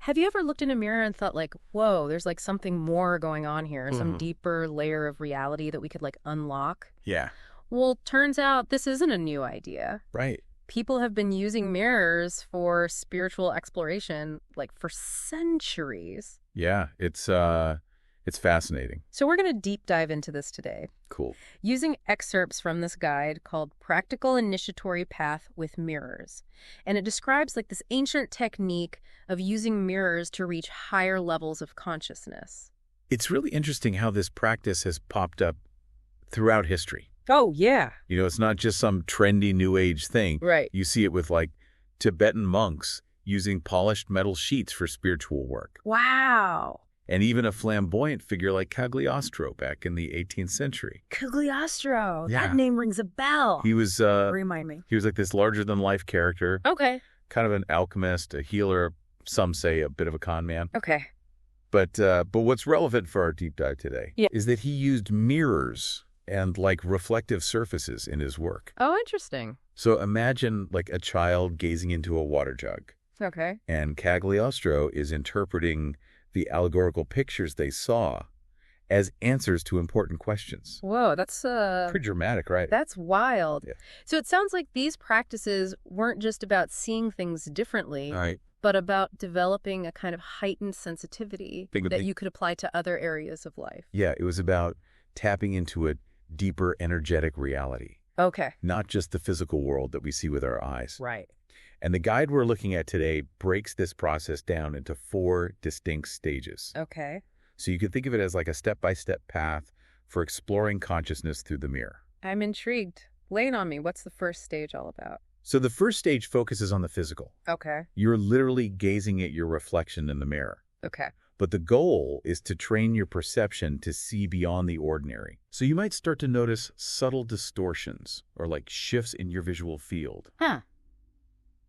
Have you ever looked in a mirror and thought like, whoa, there's like something more going on here, some deeper layer of reality that we could like unlock? Yeah. Well, turns out this isn't a new idea. Right. People have been using mirrors for spiritual exploration like for centuries. Yeah, it's fascinating. So we're going to deep dive into this today, Cool. using excerpts from this guide called Practical Initiatory Path with Mirrors. And it describes like this ancient technique of using mirrors to reach higher levels of consciousness. It's really interesting how this practice has popped up throughout history. Oh, yeah. You know, it's not just some trendy new age thing. Right. You see it with like Tibetan monks using polished metal sheets for spiritual work. Wow. And even a flamboyant figure like Cagliostro back in the 18th century. Cagliostro. Yeah. That name rings a bell. He was Remind me. he was like this larger than life character, Okay. kind of an alchemist, a healer, some say a bit of a con man. Okay. But what's relevant for our deep dive today is that he used mirrors and like reflective surfaces in his work. Oh, interesting. So imagine like a child gazing into a water jug, Okay. and Cagliostro is interpreting the allegorical pictures they saw as answers to important questions. Whoa, that's Pretty dramatic, right? that's wild. Yeah. So it sounds like these practices weren't just about seeing things differently, All right. but about developing a kind of heightened sensitivity Big- that you could apply to other areas of life. Yeah, it was about tapping into a deeper energetic reality, Okay. not just the physical world that we see with our eyes. Right. And the guide we're looking at today breaks this process down into 4 distinct stages. Okay. So you could think of it as like a step-by-step path for exploring consciousness through the mirror. I'm intrigued. Lay it on me. What's the first stage all about? So the first stage focuses on the physical. Okay. You're literally gazing at your reflection in the mirror. Okay. But the goal is to train your perception to see beyond the ordinary. So you might start to notice subtle distortions or like shifts in your visual field. Huh.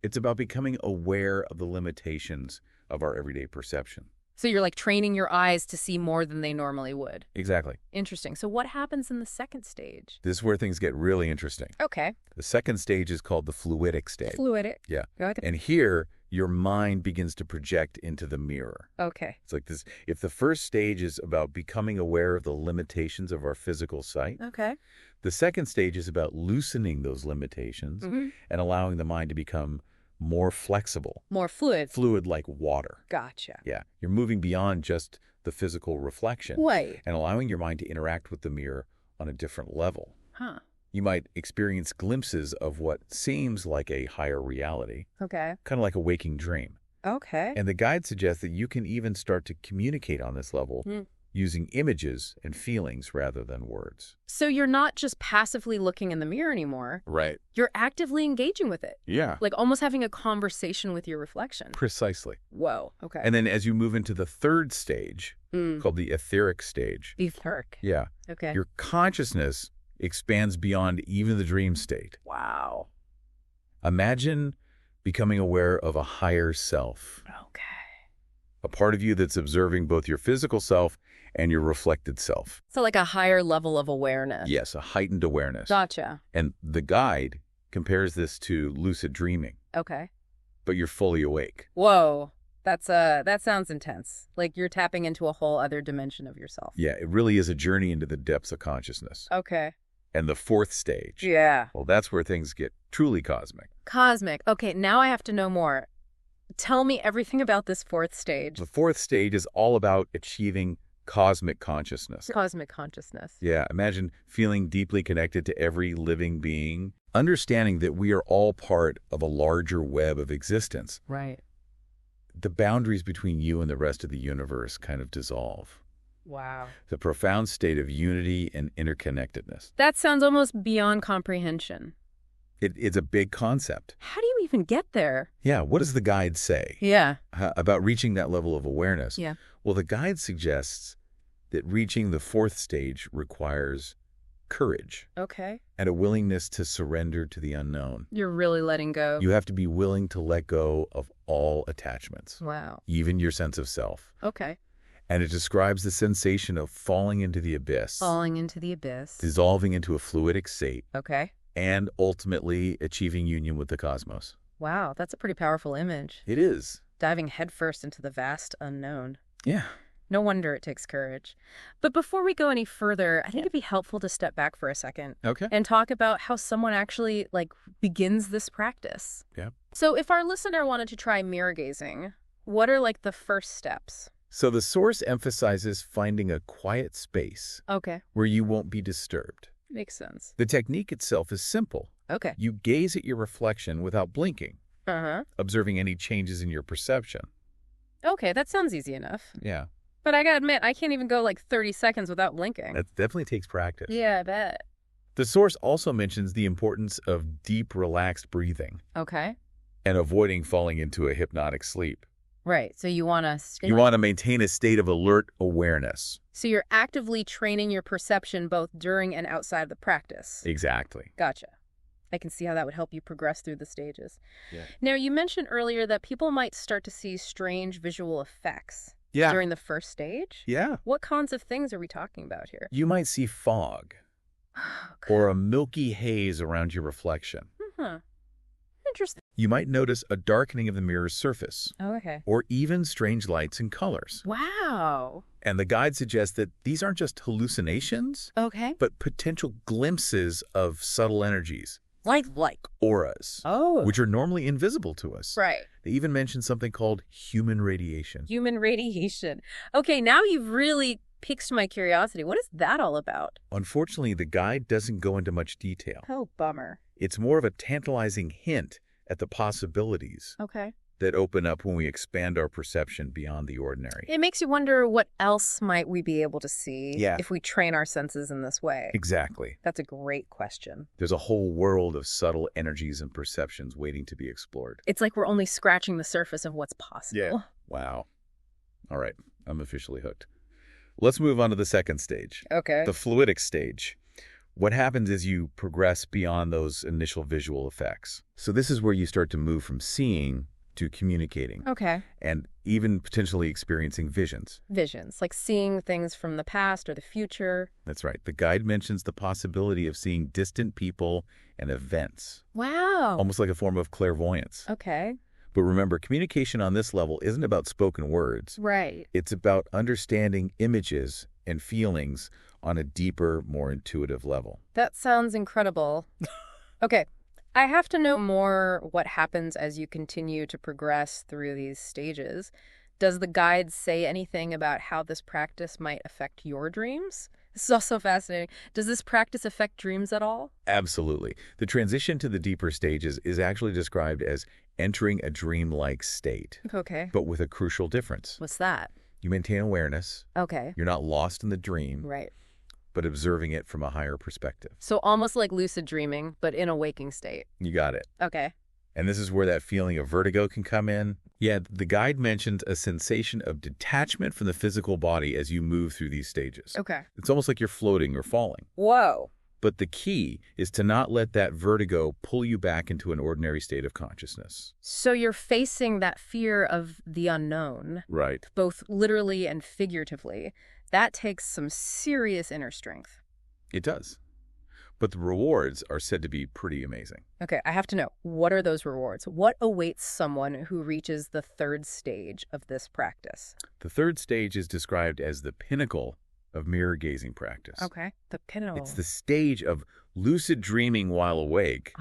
It's about becoming aware of the limitations of our everyday perception. So you're like training your eyes to see more than they normally would. Exactly. Interesting. So what happens in the second stage? This is where things get really interesting. Okay. The second stage is called the fluidic stage. Fluidic. Yeah. Go ahead. And here, your mind begins to project into the mirror. Okay. It's like this. If the first stage is about becoming aware of the limitations of our physical sight, Okay. the second stage is about loosening those limitations and allowing the mind to become more flexible. More fluid. Fluid like water. Gotcha. Yeah. You're moving beyond just the physical reflection Wait. and allowing your mind to interact with the mirror on a different level. Huh. You might experience glimpses of what seems like a higher reality, Okay. kind of like a waking dream. Okay. And the guide suggests that you can even start to communicate on this level using images and feelings rather than words. So you're not just passively looking in the mirror anymore. Right. You're actively engaging with it. Yeah. Like almost having a conversation with your reflection. Precisely. Whoa. Okay. And then as you move into the third stage, called the etheric stage, Etheric. yeah, Okay. your consciousness expands beyond even the dream state. Wow. Imagine becoming aware of a higher self, Okay. a part of you that's observing both your physical self and your reflected self. So like a higher level of awareness. Yes, a heightened awareness. Gotcha. And the guide compares this to lucid dreaming, Okay. but you're fully awake. Whoa. That sounds intense. Like you're tapping into a whole other dimension of yourself. Yeah, it really is a journey into the depths of consciousness. Okay. And the fourth stage, Yeah. well, that's where things get truly cosmic. Cosmic. Okay, now I have to know more. Tell me everything about this fourth stage. The fourth stage is all about achieving cosmic consciousness. Cosmic consciousness. Yeah, imagine feeling deeply connected to every living being, understanding that we are all part of a larger web of existence. Right. The boundaries between you and the rest of the universe kind of dissolve. Wow. The profound state of unity and interconnectedness. That sounds almost beyond comprehension. It's a big concept. How do you even get there? Yeah, what does the guide say Yeah. about reaching that level of awareness? Yeah. Well, the guide suggests that reaching the fourth stage requires courage Okay. and a willingness to surrender to the unknown. You're really letting go. You have to be willing to let go of all attachments, Wow. even your sense of self. Okay. And it describes the sensation of falling into the abyss, Falling into the abyss. dissolving into a fluidic state, Okay. and ultimately achieving union with the cosmos. Wow, that's a pretty powerful image. It is. Diving headfirst into the vast unknown. Yeah. No wonder it takes courage. But before we go any further, I think it'd be helpful to step back for a second Okay. and talk about how someone actually, begins this practice. Yeah. So if our listener wanted to try mirror gazing, what are, the first steps? So the source emphasizes finding a quiet space Okay. where you won't be disturbed. Makes sense. The technique itself is simple. Okay. You gaze at your reflection without blinking, Uh-huh. observing any changes in your perception. Okay, that sounds easy enough. Yeah. But I gotta admit, I can't even go 30 seconds without blinking. That definitely takes practice. Yeah, I bet. The source also mentions the importance of deep, relaxed breathing Okay. and avoiding falling into a hypnotic sleep. Right, so you want to... You want to maintain a state of alert awareness. So you're actively training your perception both during and outside the practice. Exactly. Gotcha. I can see how that would help you progress through the stages. Yeah. Now, you mentioned earlier that people might start to see strange visual effects Yeah. during the first stage. Yeah. What kinds of things are we talking about here? You might see fog or a milky haze around your reflection. Huh. Interesting. You might notice a darkening of the mirror's surface Oh, okay. or even strange lights and colors. Wow. And the guide suggests that these aren't just hallucinations, Okay. but potential glimpses of subtle energies, Like. auras, Oh. which are normally invisible to us. Right. They even mention something called human radiation. Human radiation. Okay, now you've really piqued my curiosity. What is that all about? Unfortunately, the guide doesn't go into much detail. Oh, bummer. It's more of a tantalizing hint at the possibilities Okay. that open up when we expand our perception beyond the ordinary. It makes you wonder what else might we be able to see Yeah. if we train our senses in this way. Exactly. That's a great question. There's a whole world of subtle energies and perceptions waiting to be explored. It's like we're only scratching the surface of what's possible. Wow. All right. I'm officially hooked. Let's move on to the second stage, Okay. the fluidic stage. What happens is you progress beyond those initial visual effects. So this is where you start to move from seeing to communicating Okay. and even potentially experiencing visions. Visions, like seeing things from the past or the future. That's right. The guide mentions the possibility of seeing distant people and events, Wow. almost like a form of clairvoyance. Okay. But remember, communication on this level isn't about spoken words. Right. It's about understanding images and feelings on a deeper, more intuitive level. That sounds incredible. Okay. I have to know more what happens as you continue to progress through these stages. Does the guide say anything about how this practice might affect your dreams? This is also fascinating. Does this practice affect dreams at all? Absolutely. The transition to the deeper stages is actually described as entering a dreamlike state, Okay. but with a crucial difference. What's that? You maintain awareness. Okay. You're not lost in the dream, Right. but observing it from a higher perspective. So almost like lucid dreaming, but in a waking state. You got it. Okay. And this is where that feeling of vertigo can come in. Yeah, the guide mentions a sensation of detachment from the physical body as you move through these stages. Okay. It's almost like you're floating or falling. Whoa. But the key is to not let that vertigo pull you back into an ordinary state of consciousness. So you're facing that fear of the unknown, Right. both literally and figuratively. That takes some serious inner strength. It does. But the rewards are said to be pretty amazing. Okay, I have to know, what are those rewards? What awaits someone who reaches the third stage of this practice? The third stage is described as the pinnacle of mirror gazing practice. Okay, the pinnacle. It's the stage of lucid dreaming while awake,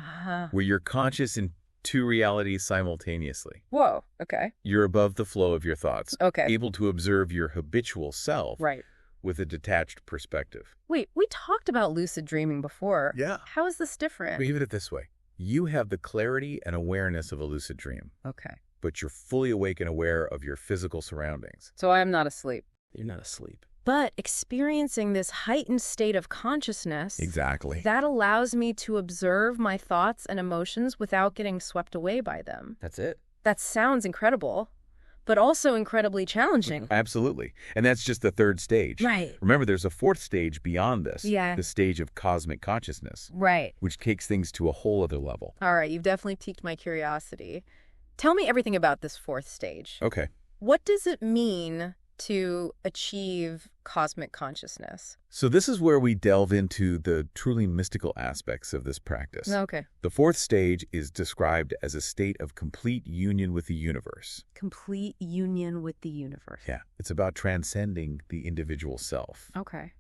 where you're conscious in two realities simultaneously. Whoa, okay. You're above the flow of your thoughts, Okay. able to observe your habitual self Right. with a detached perspective. Wait, we talked about lucid dreaming before. Yeah. How is this different? Think of it this way. You have the clarity and awareness of a lucid dream, Okay. but you're fully awake and aware of your physical surroundings. So I am not asleep. You're not asleep. But experiencing this heightened state of consciousness, Exactly. that allows me to observe my thoughts and emotions without getting swept away by them. That's it. That sounds incredible, but also incredibly challenging. Absolutely. And that's just the third stage. Right. Remember, there's a fourth stage beyond this. Yeah. The stage of cosmic consciousness, Right. which takes things to a whole other level. All right, you've definitely piqued my curiosity. Tell me everything about this fourth stage. Okay. What does it mean to achieve cosmic consciousness? So this is where we delve into the truly mystical aspects of this practice. Okay. The fourth stage is described as a state of complete union with the universe. Complete union with the universe. Yeah, it's about transcending the individual self Okay.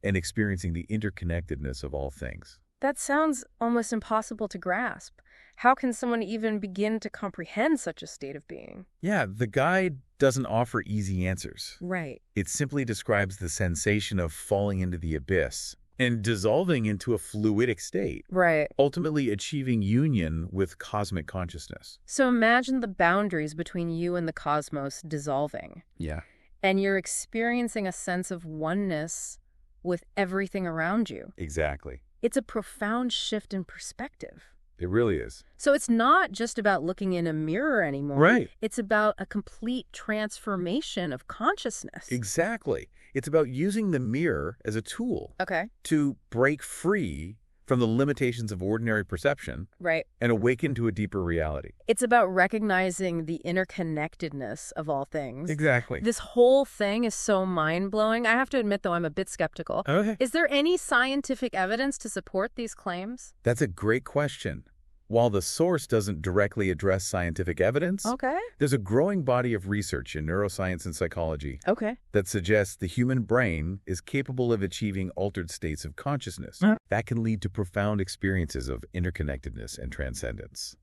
and experiencing the interconnectedness of all things. That sounds almost impossible to grasp. How can someone even begin to comprehend such a state of being? Yeah, the guide doesn't offer easy answers. Right. It simply describes the sensation of falling into the abyss and dissolving into a fluidic state, Right. ultimately achieving union with cosmic consciousness. So imagine the boundaries between you and the cosmos dissolving, Yeah. and you're experiencing a sense of oneness with everything around you. Exactly. It's a profound shift in perspective. It really is. So it's not just about looking in a mirror anymore. Right. It's about a complete transformation of consciousness. Exactly. It's about using the mirror as a tool Okay. to break free from the limitations of ordinary perception Right. and awaken to a deeper reality. It's about recognizing the interconnectedness of all things. Exactly. This whole thing is so mind-blowing. I have to admit, though, I'm a bit skeptical. Okay. Is there any scientific evidence to support these claims? That's a great question. While the source doesn't directly address scientific evidence, Okay. there's a growing body of research in neuroscience and psychology Okay. that suggests the human brain is capable of achieving altered states of consciousness that can lead to profound experiences of interconnectedness and transcendence.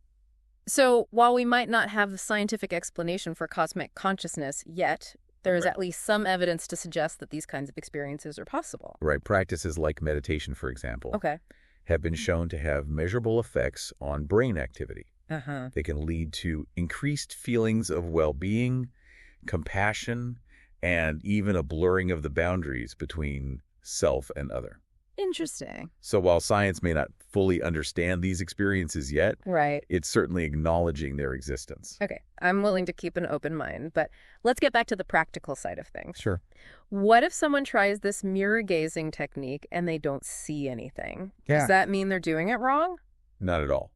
So while we might not have the scientific explanation for cosmic consciousness yet, there is Right. at least some evidence to suggest that these kinds of experiences are possible. Right, practices like meditation, for example, Okay. have been shown to have measurable effects on brain activity. Uh-huh. They can lead to increased feelings of well-being, compassion, and even a blurring of the boundaries between self and other. Interesting. So while science may not fully understand these experiences yet, Right. it's certainly acknowledging their existence. Okay. I'm willing to keep an open mind, but let's get back to the practical side of things. Sure. What if someone tries this mirror gazing technique and they don't see anything? Yeah. Does that mean they're doing it wrong? Not at all.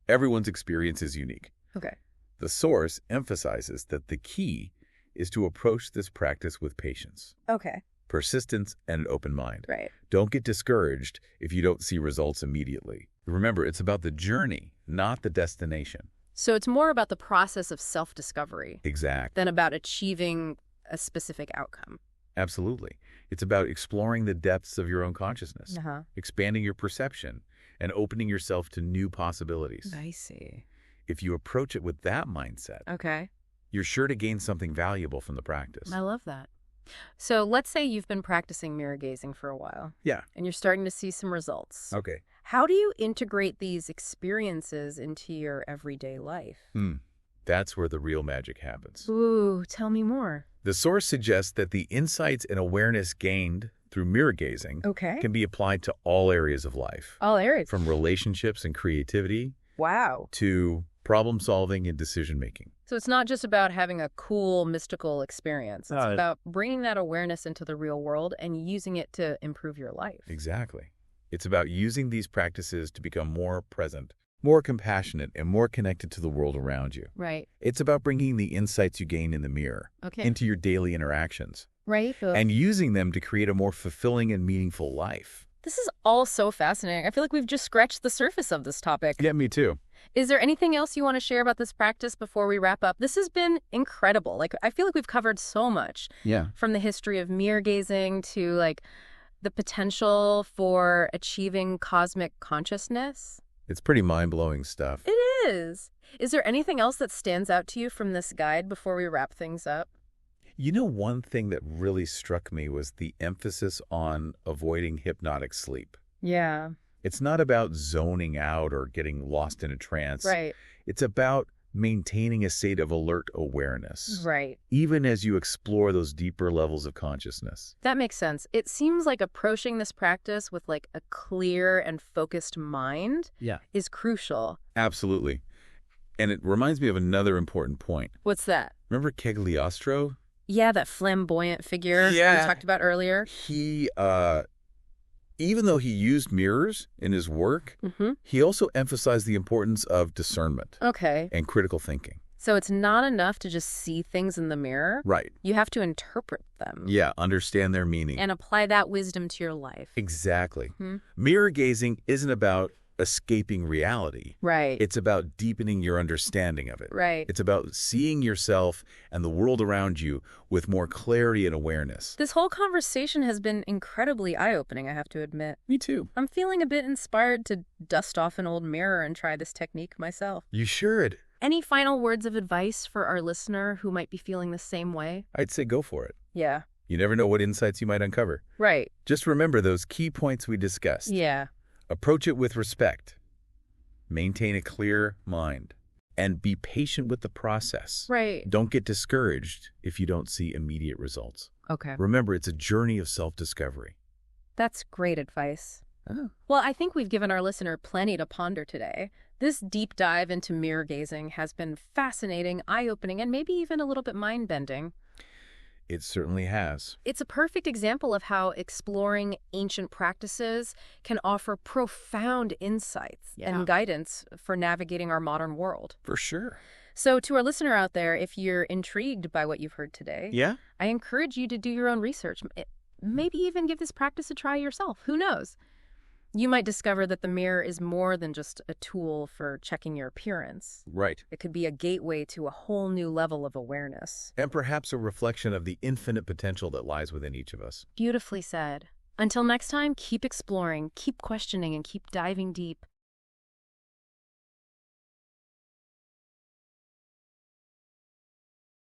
Everyone's experience is unique. Okay. The source emphasizes that the key is to approach this practice with patience, Okay. persistence, and an open mind. Right. Don't get discouraged if you don't see results immediately. Remember, it's about the journey, not the destination. So it's more about the process of self-discovery Exact. than about achieving a specific outcome. Absolutely. It's about exploring the depths of your own consciousness, Uh-huh. expanding your perception, and opening yourself to new possibilities. I see. If you approach it with that mindset, Okay. you're sure to gain something valuable from the practice. I love that. So let's say you've been practicing mirror gazing for a while Yeah. and you're starting to see some results. Okay. How do you integrate these experiences into your everyday life? That's where the real magic happens. Ooh, tell me more. The source suggests that the insights and awareness gained through mirror gazing Okay. can be applied to all areas of life, All areas. from relationships and creativity Wow. to problem solving and decision making. So it's not just about having a cool, mystical experience. It's No. about bringing that awareness into the real world and using it to improve your life. Exactly. It's about using these practices to become more present, more compassionate, and more connected to the world around you. Right. It's about bringing the insights you gain in the mirror Okay. into your daily interactions Right. and using them to create a more fulfilling and meaningful life. This is all so fascinating. I feel like we've just scratched the surface of this topic. Yeah, me too. Is there anything else you want to share about this practice before we wrap up? This has been incredible. I feel like we've covered so much, Yeah. from the history of mirror gazing to the potential for achieving cosmic consciousness. It's pretty mind-blowing stuff. It is. Is there anything else that stands out to you from this guide before we wrap things up? You know, one thing that really struck me was the emphasis on avoiding hypnotic sleep. Yeah. It's not about zoning out or getting lost in a trance. Right. It's about maintaining a state of alert awareness, Right. even as you explore those deeper levels of consciousness. That makes sense. It seems like approaching this practice with a clear and focused mind is crucial. Absolutely. And it reminds me of another important point. What's that? Remember Cagliostro? Yeah, that flamboyant figure we Yeah. talked about earlier. He, even though he used mirrors in his work, Mm-hmm. he also emphasized the importance of discernment Okay. and critical thinking. So it's not enough to just see things in the mirror. Right. You have to interpret them. Yeah, understand their meaning. And apply that wisdom to your life. Exactly. Hmm? Mirror gazing isn't about escaping reality. Right. It's about deepening your understanding of it. Right. It's about seeing yourself and the world around you with more clarity and awareness. This whole conversation has been incredibly eye-opening, I have to admit. Me too. I'm feeling a bit inspired to dust off an old mirror and try this technique myself. You should. Any final words of advice for our listener who might be feeling the same way? I'd say go for it. Yeah. You never know what insights you might uncover. Right. Just remember those key points we discussed. Yeah. Approach it with respect. Maintain a clear mind. And be patient with the process. Right. Don't get discouraged if you don't see immediate results. Okay. Remember, it's a journey of self-discovery. That's great advice. Oh. Well, I think we've given our listener plenty to ponder today. This deep dive into mirror gazing has been fascinating, eye-opening, and maybe even a little bit mind-bending. It certainly has. It's a perfect example of how exploring ancient practices can offer profound insights and guidance for navigating our modern world. For sure. So to our listener out there, if you're intrigued by what you've heard today, Yeah? I encourage you to do your own research. Maybe even give this practice a try yourself. Who knows? You might discover that the mirror is more than just a tool for checking your appearance. Right. It could be a gateway to a whole new level of awareness. And perhaps a reflection of the infinite potential that lies within each of us. Beautifully said. Until next time, keep exploring, keep questioning, and keep diving deep.